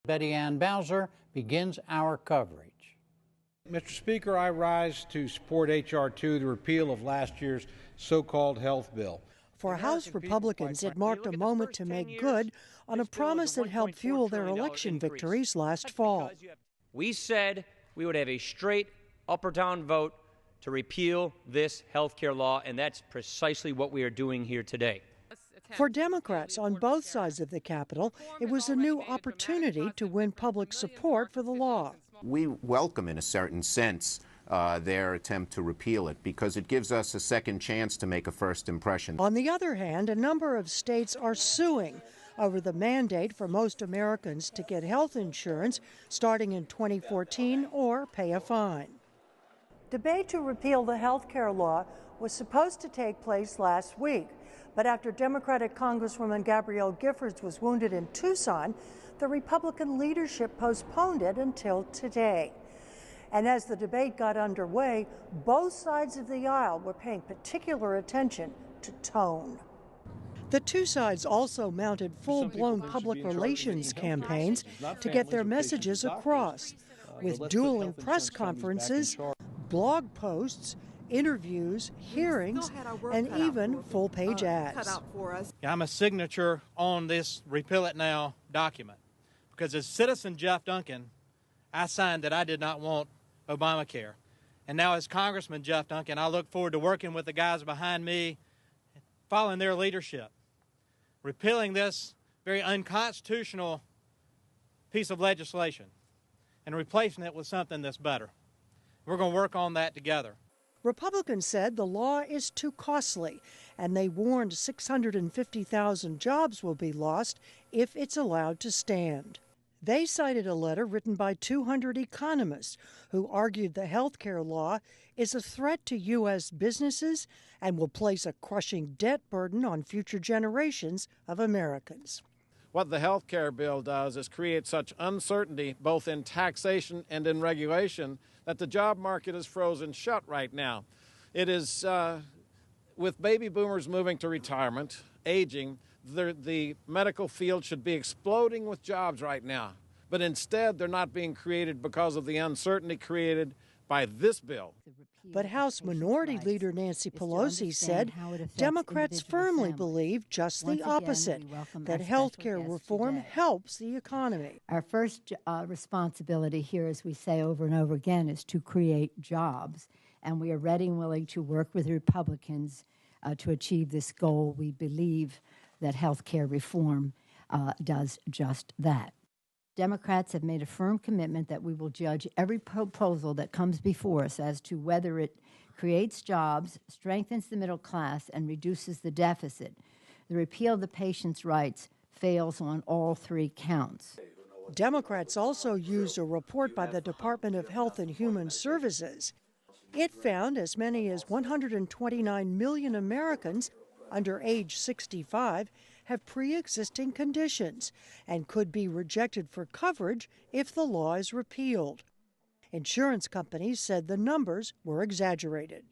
Betty Ann Bowser begins our coverage. Mr. Speaker, I rise to support H.R. 2, the repeal of last year's so-called health bill. For House Republicans, it marked a moment to make good on a promise that helped fuel their election victories last fall. We said we would have a straight up or down vote to repeal this health care law, and that's precisely what we are doing here today. For Democrats on both sides of the Capitol, it was a new opportunity to win public support for the law. We welcome, in a certain sense, their attempt to repeal it because it gives us a second chance to make a first impression. On the other hand, a number of states are suing over the mandate for most Americans to get health insurance starting in 2014 or pay a fine. Debate to repeal the health care law was supposed to take place last week, but after Democratic Congresswoman Gabrielle Giffords was wounded in Tucson, the Republican leadership postponed it until today. And as the debate got underway, both sides of the aisle were paying particular attention to tone. The two sides also mounted full-blown public relations campaigns to get their messages across, with dueling press conferences, blog posts, interviews, hearings, and even full-page ads. I'm a signature on this Repeal It Now document because as citizen Jeff Duncan, I signed that I did not want Obamacare. And now as Congressman Jeff Duncan, I look forward to working with the guys behind me, following their leadership, repealing this very unconstitutional piece of legislation and replacing it with something that's better. We're going to work on that together. Republicans said the law is too costly, and they warned 650,000 jobs will be lost if it's allowed to stand. They cited a letter written by 200 economists who argued the health care law is a threat to U.S. businesses and will place a crushing debt burden on future generations of Americans. What the health care bill does is create such uncertainty both in taxation and in regulation that the job market is frozen shut right now. It is, with baby boomers moving to retirement, aging, the medical field should be exploding with jobs right now. But instead, they're not being created because of the uncertainty created by this bill. But House Minority Leader Nancy Pelosi said Democrats firmly believe just the opposite, that health care reform helps the economy. Our first responsibility here, as we say over and over again, is to create jobs. And we are ready and willing to work with Republicans to achieve this goal. We believe that health care reform does just that. Democrats have made a firm commitment that we will judge every proposal that comes before us as to whether it creates jobs, strengthens the middle class, and reduces the deficit. The repeal of the patient's rights fails on all three counts. Democrats also used a report by the Department of Health and Human Services. It found as many as 129 million Americans under age 65 have pre-existing conditions and could be rejected for coverage if the law is repealed. Insurance companies said the numbers were exaggerated.